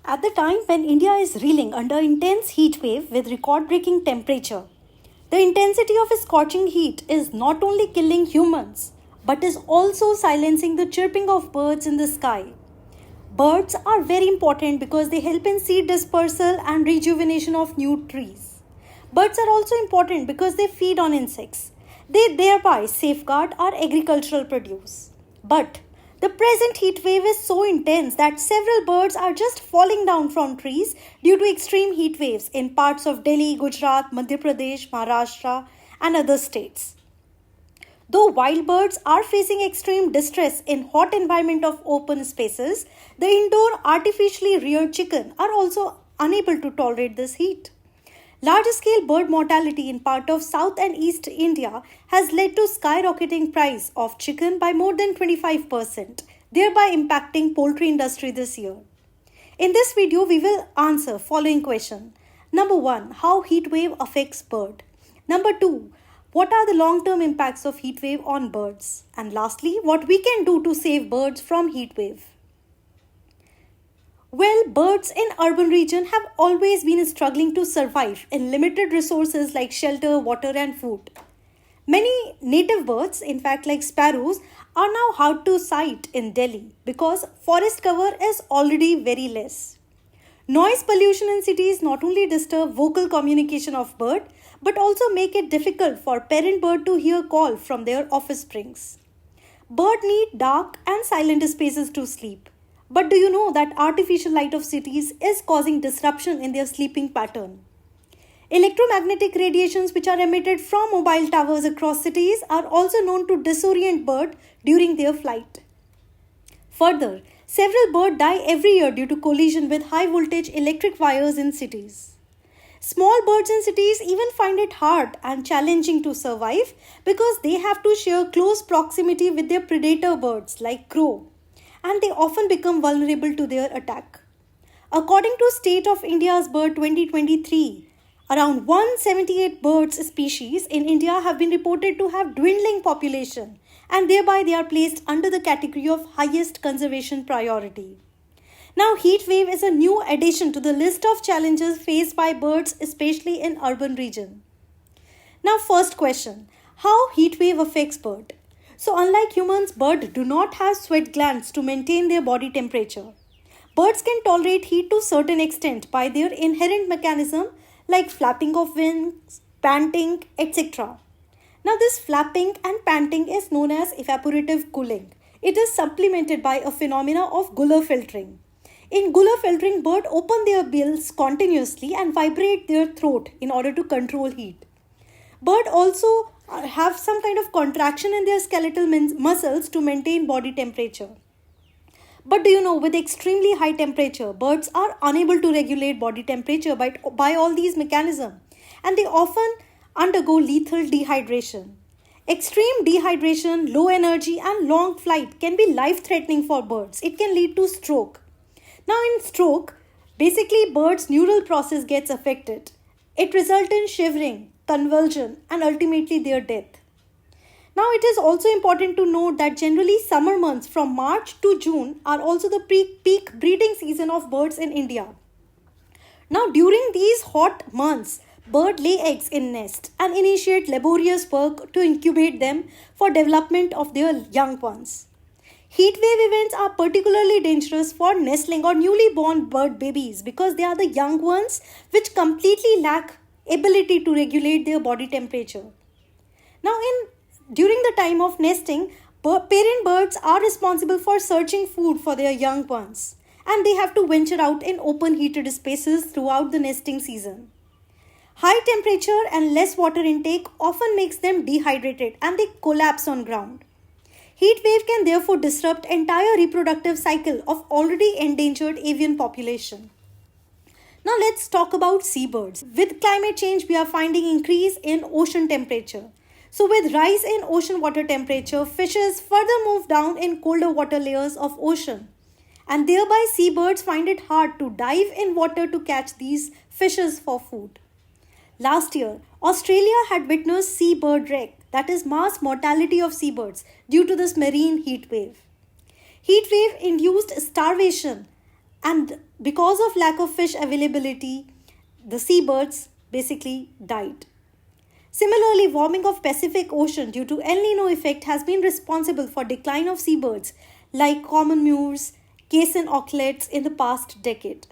At the time when India is reeling under intense heat wave with record-breaking temperature, the intensity of scorching heat is not only killing humans but is also silencing the chirping of birds in the sky. Birds are very important because they help in seed dispersal and rejuvenation of new trees. Birds are also important because they feed on insects. They thereby safeguard our agricultural produce. But the present heat wave is so intense that several birds are just falling down from trees due to extreme heat waves in parts of Delhi, Gujarat, Madhya Pradesh, Maharashtra, and other states. Though wild birds are facing extreme distress in hot environment of open spaces, the indoor artificially reared chicken are also unable to tolerate this heat. Large-scale bird mortality in part of South and East India has led to skyrocketing price of chicken by more than 25%, thereby impacting poultry industry this year. In this video, we will answer following question. Number 1. How heat wave affects bird? Number 2. What are the long-term impacts of heat wave on birds? And lastly, what we can do to save birds from heat wave? Well, birds in urban region have always been struggling to survive in limited resources like shelter, water and food. Many native birds, in fact like sparrows, are now hard to sight in Delhi because forest cover is already very less. Noise pollution in cities not only disturb vocal communication of bird but also make it difficult for parent bird to hear call from their offsprings. Bird need dark and silent spaces to sleep. But do you know that artificial light of cities is causing disruption in their sleeping pattern? Electromagnetic radiations which are emitted from mobile towers across cities are also known to disorient bird during their flight. Further, several birds die every year due to collision with high voltage electric wires in cities. Small birds in cities even find it hard and challenging to survive because they have to share close proximity with their predator birds like crow, and they often become vulnerable to their attack. According to State of India's Bird 2023, around 178 birds species in India have been reported to have dwindling population, and thereby they are placed under the category of highest conservation priority. Now, heat wave is a new addition to the list of challenges faced by birds, especially in urban region. Now, first question, how heat wave affects bird? So, unlike humans, birds do not have sweat glands to maintain their body temperature. Birds can tolerate heat to a certain extent by their inherent mechanism like flapping of wings, panting, etc. Now, this flapping and panting is known as evaporative cooling. It is supplemented by a phenomena of Guller filtering. In Guller filtering, birds open their bills continuously and vibrate their throat in order to control heat. Birds also have some kind of contraction in their skeletal muscles to maintain body temperature. But do you know, with extremely high temperature, birds are unable to regulate body temperature by all these mechanisms, and they often undergo lethal dehydration. Extreme dehydration, low energy and long flight can be life-threatening for birds. It can lead to stroke. Now in stroke, basically bird's neural process gets affected. It results in shivering, convulsion and ultimately their death. Now it is also important to note that generally summer months from March to June are also the peak breeding season of birds in India. Now during these hot months, birds lay eggs in nest and initiate laborious work to incubate them for development of their young ones. Heat wave events are particularly dangerous for nestling or newly born bird babies because they are the young ones which completely lack ability to regulate their body temperature. Now during the time of nesting, parent birds are responsible for searching food for their young ones, and they have to venture out in open heated spaces throughout the nesting season. High temperature and less water intake often makes them dehydrated and they collapse on ground. Heat wave can therefore disrupt entire reproductive cycle of already endangered avian population. Now let's talk about seabirds. With climate change, we are finding increase in ocean temperature. So with rise in ocean water temperature, fishes further move down in colder water layers of ocean. And thereby seabirds find it hard to dive in water to catch these fishes for food. Last year, Australia had witnessed seabird wreck, that is mass mortality of seabirds due to this marine heat wave. Heat wave induced starvation And because of lack of fish availability, the seabirds basically died. Similarly, warming of Pacific Ocean due to El Nino effect has been responsible for decline of seabirds like common murres, cason auklets in the past decade.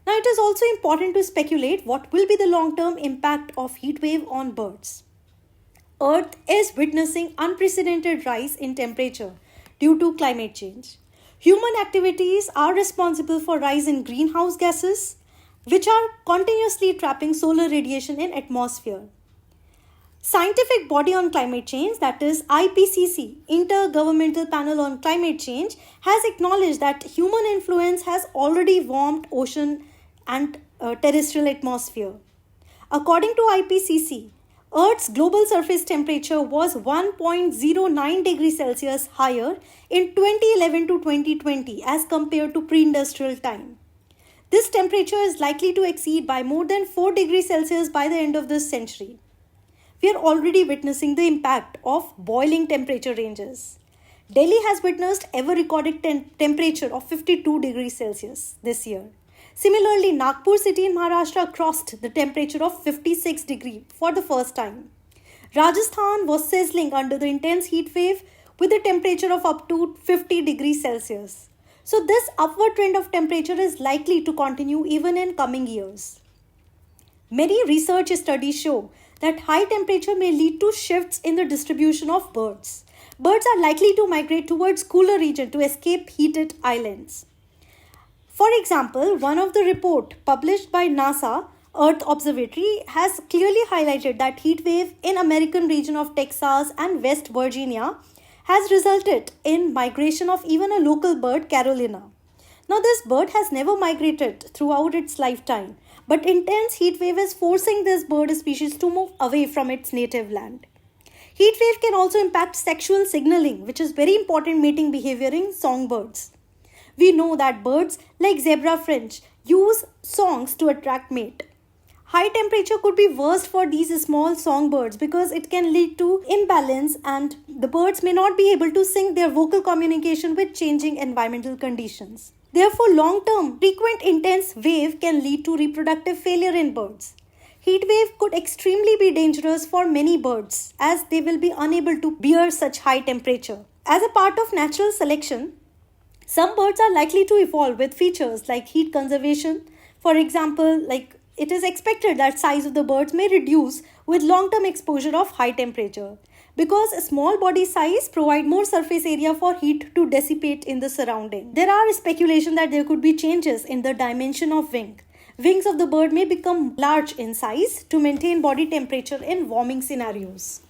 Now, it is also important to speculate what will be the long-term impact of heat wave on birds. Earth is witnessing unprecedented rise in temperature due to climate change. Human activities are responsible for rise in greenhouse gases, which are continuously trapping solar radiation in atmosphere. Scientific body on climate change, that is IPCC, Intergovernmental Panel on Climate Change, has acknowledged that human influence has already warmed ocean and terrestrial atmosphere. According to IPCC, Earth's global surface temperature was 1.09 degrees Celsius higher in 2011 to 2020 as compared to pre-industrial time. This temperature is likely to exceed by more than 4 degrees Celsius by the end of this century. We are already witnessing the impact of boiling temperature ranges. Delhi has witnessed ever recorded temperature of 52 degrees Celsius this year. Similarly, Nagpur city in Maharashtra crossed the temperature of 56 degrees for the first time. Rajasthan was sizzling under the intense heat wave with a temperature of up to 50 degrees Celsius. So this upward trend of temperature is likely to continue even in coming years. Many research studies show that high temperature may lead to shifts in the distribution of birds. Birds are likely to migrate towards cooler regions to escape heated islands. For example, one of the report published by NASA Earth Observatory has clearly highlighted that heat wave in American region of Texas and West Virginia has resulted in migration of even a local bird, Carolina. Now this bird has never migrated throughout its lifetime, but intense heat wave is forcing this bird species to move away from its native land. Heat wave can also impact sexual signaling, which is very important mating behavior in songbirds. We know that birds like zebra finch use songs to attract mate. High temperature could be worst for these small songbirds because it can lead to imbalance and the birds may not be able to sync their vocal communication with changing environmental conditions. Therefore, long-term, frequent intense wave can lead to reproductive failure in birds. Heat wave could extremely be dangerous for many birds as they will be unable to bear such high temperature. As a part of natural selection, some birds are likely to evolve with features like heat conservation. For example, it is expected that size of the birds may reduce with long-term exposure of high temperature because a small body size provide more surface area for heat to dissipate in the surrounding. There are speculation that there could be changes in the dimension of wing. Wings of the bird may become large in size to maintain body temperature in warming scenarios.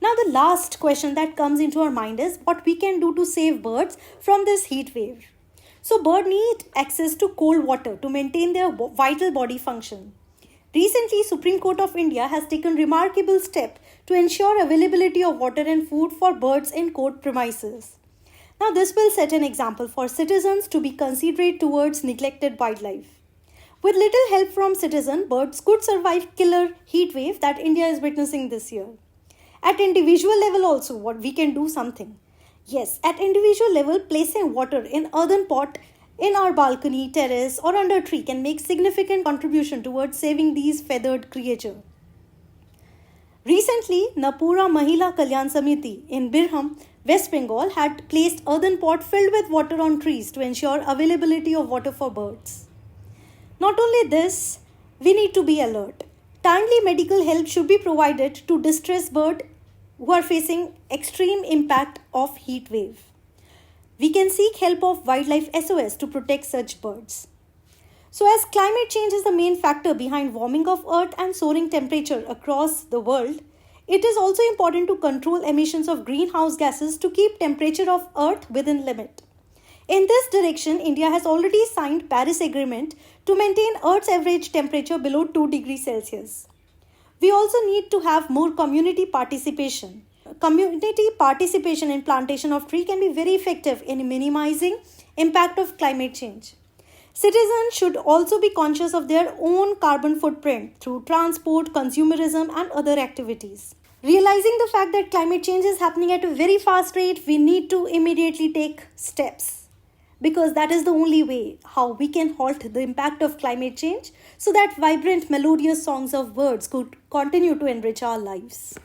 Now the last question that comes into our mind is what we can do to save birds from this heat wave. So birds need access to cold water to maintain their vital body function. Recently, Supreme Court of India has taken remarkable step to ensure availability of water and food for birds in court premises. Now this will set an example for citizens to be considerate towards neglected wildlife. With little help from citizens, birds could survive killer heat wave that India is witnessing this year. At individual level also, what we can do something. Yes, at individual level, placing water in earthen pot in our balcony, terrace or under tree can make significant contribution towards saving these feathered creatures. Recently, Napura Mahila Kalyan Samiti in Birham, West Bengal had placed earthen pot filled with water on trees to ensure availability of water for birds. Not only this, we need to be alert. Timely medical help should be provided to distressed birds who are facing extreme impact of heat wave. We can seek help of wildlife SOS to protect such birds. So as climate change is the main factor behind warming of earth and soaring temperature across the world, it is also important to control emissions of greenhouse gases to keep temperature of earth within limit. In this direction, India has already signed Paris Agreement to maintain earth's average temperature below 2 degrees Celsius. We also need to have more community participation. Community participation in plantation of tree can be very effective in minimizing impact of climate change. Citizens should also be conscious of their own carbon footprint through transport, consumerism and other activities. Realizing the fact that climate change is happening at a very fast rate, we need to immediately take steps. because that is the only way how we can halt the impact of climate change so that vibrant melodious songs of birds could continue to enrich our lives.